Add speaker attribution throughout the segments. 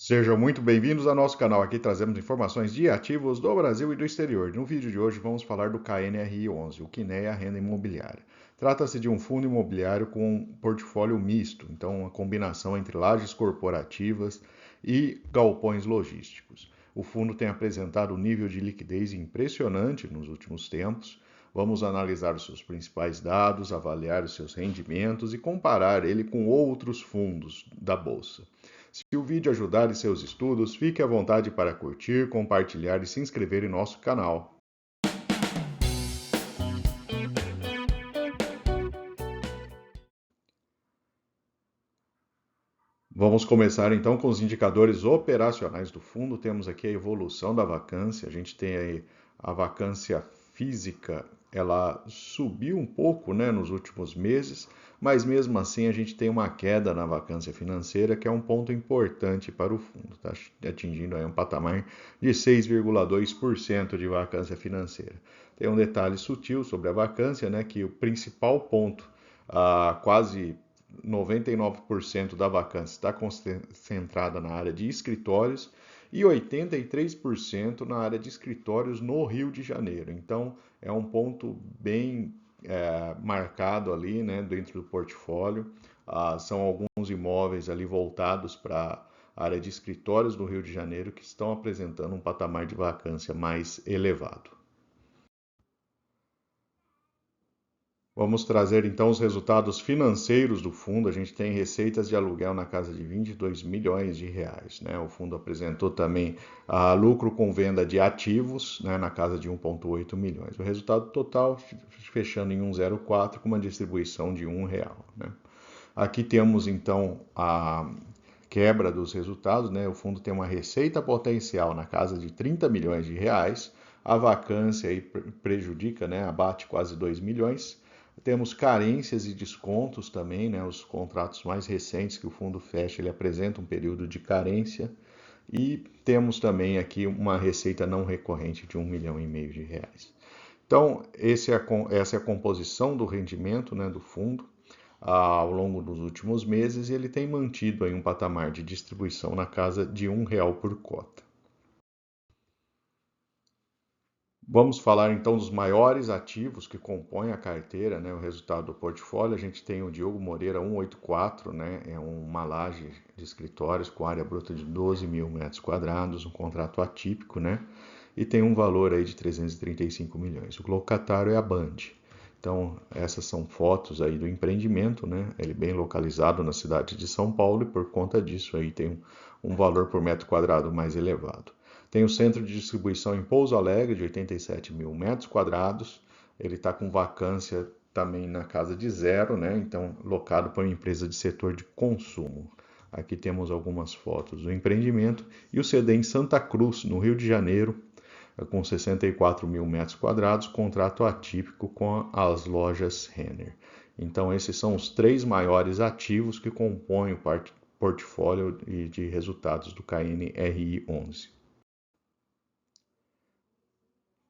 Speaker 1: Sejam muito bem-vindos ao nosso canal. Aqui trazemos informações de ativos do Brasil e do exterior. No vídeo de hoje vamos falar do KNRI11, o KINEA Renda Imobiliária. Trata-se de um fundo imobiliário com um portfólio misto, então uma combinação entre lajes corporativas e galpões logísticos. O fundo tem apresentado um nível de liquidez impressionante nos últimos tempos. Vamos analisar os seus principais dados, avaliar os seus rendimentos e comparar ele com outros fundos da bolsa. Se o vídeo ajudar em seus estudos, fique à vontade para curtir, compartilhar e se inscrever em nosso canal. Vamos começar então com os indicadores operacionais do fundo. Temos aqui a evolução da vacância. A gente tem aí a vacância física, ela subiu um pouco, né, nos últimos meses, mas mesmo assim a gente tem uma queda na vacância financeira, que é um ponto importante para o fundo. Está atingindo aí um patamar de 6,2% de vacância financeira. Tem um detalhe sutil sobre a vacância, né, que o principal ponto, quase 99% da vacância está concentrada na área de escritórios e 83% na área de escritórios no Rio de Janeiro. Então, é um ponto bem marcado ali, né, dentro do portfólio. São alguns imóveis ali voltados para a área de escritórios do Rio de Janeiro que estão apresentando um patamar de vacância mais elevado. Vamos trazer então os resultados financeiros do fundo. A gente tem receitas de aluguel na casa de 22 milhões de reais, né? O fundo apresentou também lucro com venda de ativos, né, na casa de 1,8 milhões. O resultado total fechando em 1,04 com uma distribuição de R$ 1, né? Aqui temos então a quebra dos resultados, né? O fundo tem uma receita potencial na casa de 30 milhões de reais. A vacância aí prejudica, né? Abate quase 2 milhões. Temos carências e descontos também, né? Os contratos mais recentes que o fundo fecha, ele apresenta um período de carência. E temos também aqui uma receita não recorrente de 1,5 milhão de reais. Então, essa é a composição do rendimento, né, do fundo ao longo dos últimos meses, e ele tem mantido aí um patamar de distribuição na casa de R$ 1 por cota. Vamos falar então dos maiores ativos que compõem a carteira, né, o resultado do portfólio. A gente tem o Diogo Moreira 184, né, é uma laje de escritórios com área bruta de 12 mil metros quadrados, um contrato atípico, né, e tem um valor aí de 335 milhões. O locatário é a Band. Então, essas são fotos aí do empreendimento, né, ele bem localizado na cidade de São Paulo e por conta disso aí tem um valor por metro quadrado mais elevado. Tem o centro de distribuição em Pouso Alegre, de 87 mil metros quadrados. Ele está com vacância também na casa de zero, né? Então, locado por uma empresa de setor de consumo. Aqui temos algumas fotos do empreendimento. E o CD em Santa Cruz, no Rio de Janeiro, com 64 mil metros quadrados, contrato atípico com as lojas Renner. Então, esses são os três maiores ativos que compõem o portfólio de resultados do KNRI 11.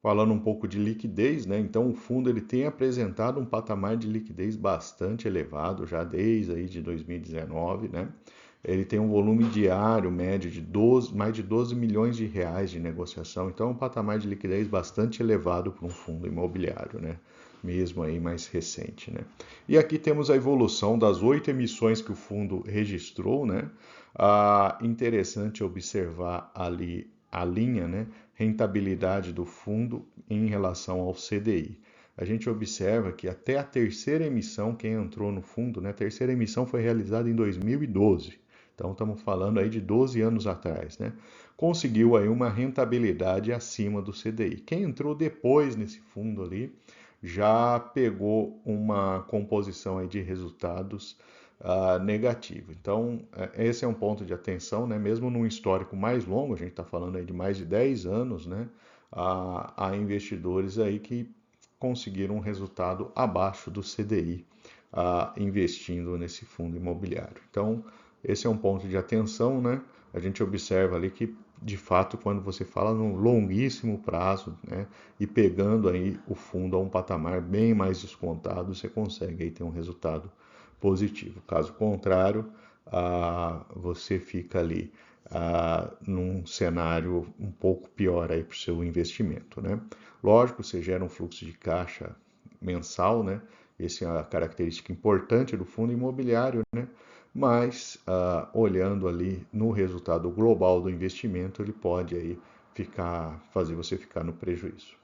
Speaker 1: Falando um pouco de liquidez, né? Então o fundo ele tem apresentado um patamar de liquidez bastante elevado já desde aí de 2019, né? Ele tem um volume diário médio de mais de 12 milhões de reais de negociação, então é um patamar de liquidez bastante elevado para um fundo imobiliário, né? Mesmo aí mais recente, né? E aqui temos a evolução das 8 emissões que o fundo registrou, né? Interessante observar ali a linha, né, rentabilidade do fundo em relação ao CDI. A gente observa que até a terceira emissão, quem entrou no fundo, né, a terceira emissão foi realizada em 2012. Então estamos falando aí de 12 anos atrás, né? Conseguiu aí uma rentabilidade acima do CDI. Quem entrou depois nesse fundo ali já pegou uma composição aí de resultados negativo. Então, esse é um ponto de atenção, né? Mesmo num histórico mais longo, a gente está falando aí de mais de 10 anos, né? Há investidores aí que conseguiram um resultado abaixo do CDI investindo nesse fundo imobiliário. Então, esse é um ponto de atenção, né? A gente observa ali que, de fato, quando você fala num longuíssimo prazo, né? E pegando aí o fundo a um patamar bem mais descontado, você consegue aí ter um resultado positivo. Caso contrário, você fica ali num cenário um pouco pior aí para o seu investimento, né? Lógico, você gera um fluxo de caixa mensal, né? Essa é a característica importante do fundo imobiliário, né? Mas olhando ali no resultado global do investimento, ele pode aí fazer você ficar no prejuízo.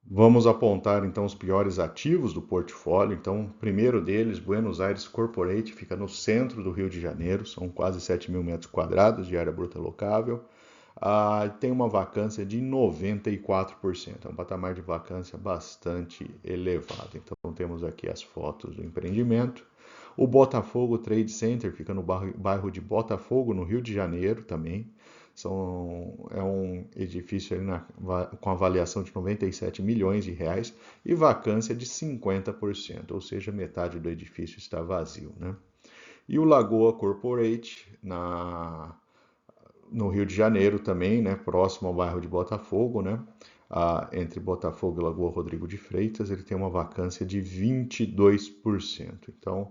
Speaker 1: Vamos apontar então os piores ativos do portfólio. Então, o primeiro deles, Buenos Aires Corporate, fica no centro do Rio de Janeiro, são quase 7.000 metros quadrados de área bruta locável. Tem uma vacância de 94%, é um patamar de vacância bastante elevado. Então, temos aqui as fotos do empreendimento. O Botafogo Trade Center fica no bairro de Botafogo, no Rio de Janeiro também. É um edifício com avaliação de 97 milhões de reais e vacância de 50%, ou seja, metade do edifício está vazio, né? E o Lagoa Corporate, no Rio de Janeiro também, né, próximo ao bairro de Botafogo, né? Entre Botafogo e Lagoa Rodrigo de Freitas, ele tem uma vacância de 22%. Então,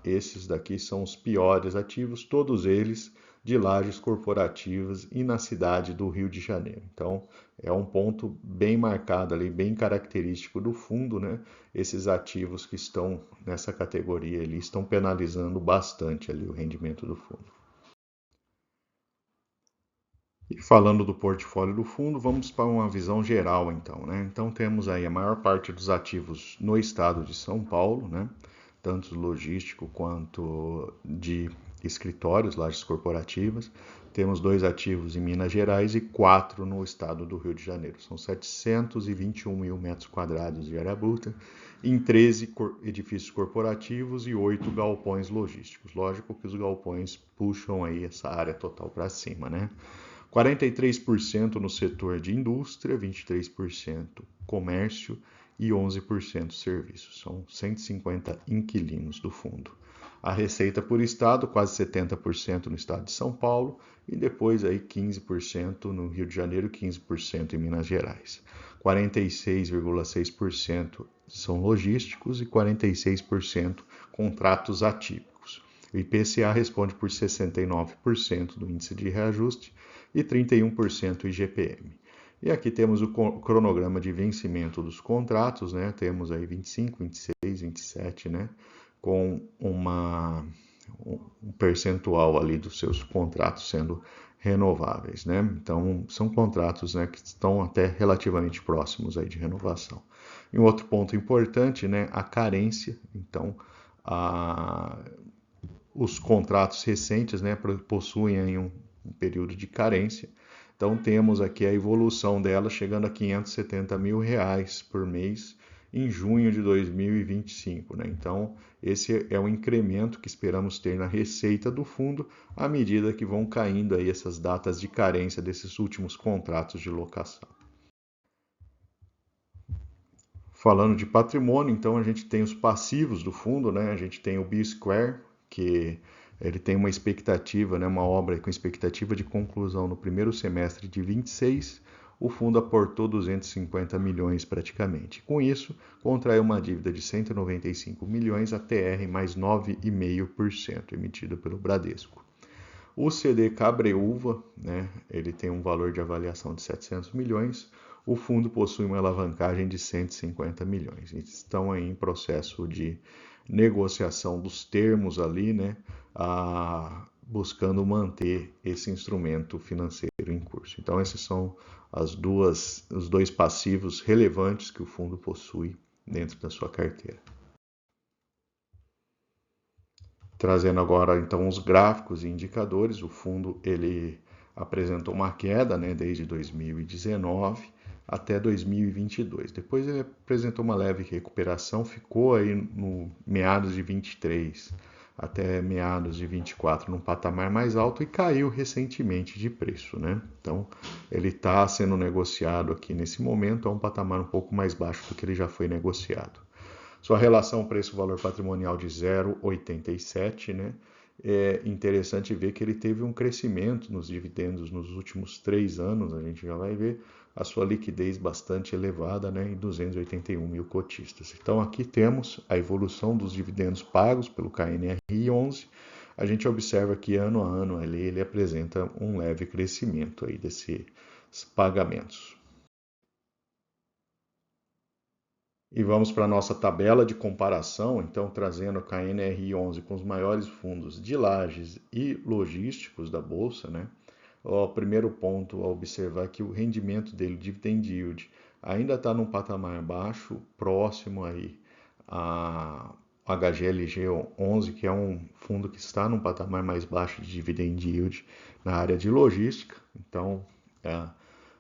Speaker 1: esses daqui são os piores ativos, todos eles de lajes corporativas e na cidade do Rio de Janeiro. Então, é um ponto bem marcado ali, bem característico do fundo, né? Esses ativos que estão nessa categoria ali estão penalizando bastante ali o rendimento do fundo. E falando do portfólio do fundo, vamos para uma visão geral então, né? Então temos aí a maior parte dos ativos no estado de São Paulo, né? Tanto logístico quanto de escritórios, lajes corporativas. Temos 2 ativos em Minas Gerais e 4 no estado do Rio de Janeiro. São 721 mil metros quadrados de área bruta em 13 edifícios corporativos e 8 galpões logísticos. Lógico que os galpões puxam aí essa área total para cima, né? 43% no setor de indústria, 23% comércio e 11% serviços. São 150 inquilinos do fundo. A receita por estado, quase 70% no estado de São Paulo e depois aí 15% no Rio de Janeiro, 15% em Minas Gerais. 46,6% são logísticos e 46% contratos atípicos. O IPCA responde por 69% do índice de reajuste e 31% IGPM. E aqui temos o cronograma de vencimento dos contratos, né? Temos aí 25, 26, 27, né? Com um percentual ali dos seus contratos sendo renováveis, né? Então, são contratos, né, que estão até relativamente próximos aí de renovação. E um outro ponto importante, né, a carência. Então, os contratos recentes, né, possuem aí um período de carência. Então temos aqui a evolução dela chegando a R$570 mil por mês em junho de 2025, né? Então esse é o incremento que esperamos ter na receita do fundo à medida que vão caindo aí essas datas de carência desses últimos contratos de locação. Falando de patrimônio, então a gente tem os passivos do fundo, né? A gente tem o B-Square, que ele tem uma expectativa, né, uma obra com expectativa de conclusão no primeiro semestre de 26, o fundo aportou 250 milhões praticamente. Com isso, contraiu uma dívida de 195 milhões a TR mais 9,5%, emitida pelo Bradesco. O CD Cabreúva, né, ele tem um valor de avaliação de 700 milhões, o fundo possui uma alavancagem de 150 milhões. Estão aí em processo de negociação dos termos ali, né, buscando manter esse instrumento financeiro em curso. Então, esses são os dois passivos relevantes que o fundo possui dentro da sua carteira. Trazendo agora então os gráficos e indicadores, o fundo ele apresentou uma queda, né, desde 2019 até 2022. Depois ele apresentou uma leve recuperação, ficou aí no meados de 23 até meados de 24 num patamar mais alto e caiu recentemente de preço, né? Então ele está sendo negociado aqui nesse momento a um patamar um pouco mais baixo do que ele já foi negociado. Sua relação preço-valor patrimonial de 0,87, né? É interessante ver que ele teve um crescimento nos dividendos nos últimos 3 anos, a gente já vai ver a sua liquidez bastante elevada, né, em 281 mil cotistas. Então aqui temos a evolução dos dividendos pagos pelo KNRI 11, a gente observa que ano a ano ali ele apresenta um leve crescimento aí desses pagamentos. E vamos para a nossa tabela de comparação, então trazendo a KNR11 com os maiores fundos de lajes e logísticos da Bolsa, né? O primeiro ponto a observar é que o rendimento dele, o dividend yield, ainda está num patamar baixo, próximo aí a HGLG 11, que é um fundo que está num patamar mais baixo de dividend yield na área de logística. Então,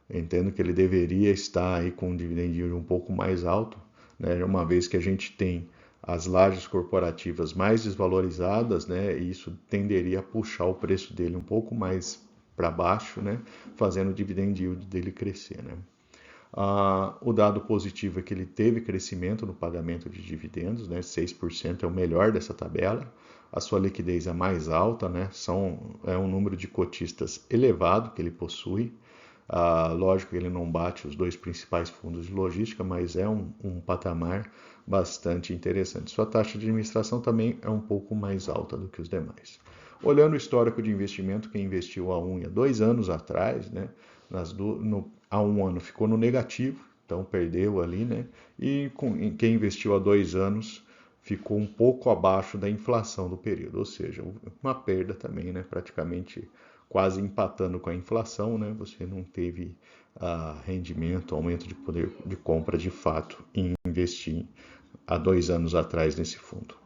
Speaker 1: eu entendo que ele deveria estar aí com um dividend yield um pouco mais alto, né? Uma vez que a gente tem as lajes corporativas mais desvalorizadas, né? E isso tenderia a puxar o preço dele um pouco mais para baixo, né? Fazendo o dividend yield dele crescer, né? O dado positivo é que ele teve crescimento no pagamento de dividendos, né? 6% é o melhor dessa tabela. A sua liquidez é mais alta, né? É um número de cotistas elevado que ele possui. Lógico que ele não bate os dois principais fundos de logística, mas é um patamar bastante interessante. Sua taxa de administração também é um pouco mais alta do que os demais. Olhando o histórico de investimento, quem investiu há 1 e há 2 anos atrás, né, há 1 ano ficou no negativo, então perdeu ali, né? E quem investiu há 2 anos ficou um pouco abaixo da inflação do período, ou seja, uma perda também, né? Praticamente quase empatando com a inflação, né? Você não teve rendimento, aumento de poder de compra de fato em investir há 2 anos atrás nesse fundo.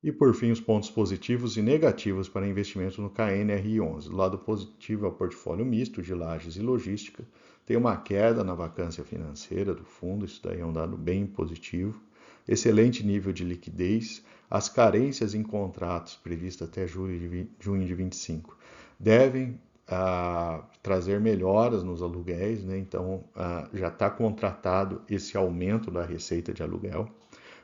Speaker 1: E por fim, os pontos positivos e negativos para investimento no KNRI11. Do lado positivo é o portfólio misto de lajes e logística. Tem uma queda na vacância financeira do fundo, isso daí é um dado bem positivo. Excelente nível de liquidez. As carências em contratos previstas até junho de 25 devem trazer melhoras nos aluguéis, né? Então já está contratado esse aumento da receita de aluguel.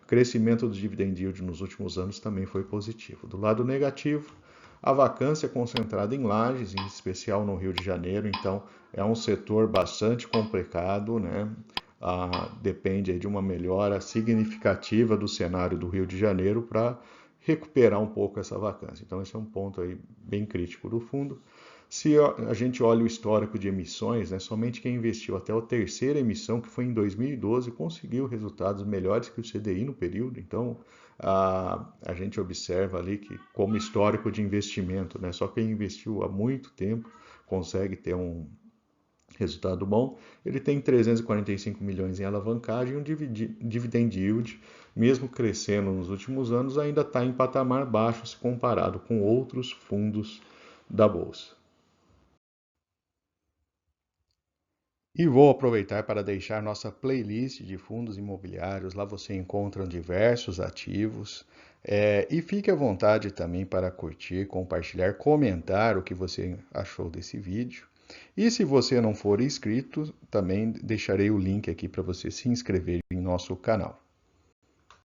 Speaker 1: O crescimento do dividend yield nos últimos anos também foi positivo. Do lado negativo, a vacância concentrada em lajes, em especial no Rio de Janeiro, então é um setor bastante complicado, né? Depende de uma melhora significativa do cenário do Rio de Janeiro para recuperar um pouco essa vacância. Então esse é um ponto aí bem crítico do fundo. Se a gente olha o histórico de emissões, né, somente quem investiu até a terceira emissão, que foi em 2012, conseguiu resultados melhores que o CDI no período. Então, a gente observa ali que, como histórico de investimento, né, só quem investiu há muito tempo consegue ter um resultado bom. Ele tem 345 milhões em alavancagem e um dividend yield, mesmo crescendo nos últimos anos, ainda está em patamar baixo se comparado com outros fundos da Bolsa. E vou aproveitar para deixar nossa playlist de fundos imobiliários. Lá você encontra diversos ativos. E fique à vontade também para curtir, compartilhar, comentar o que você achou desse vídeo. E se você não for inscrito, também deixarei o link aqui para você se inscrever em nosso canal.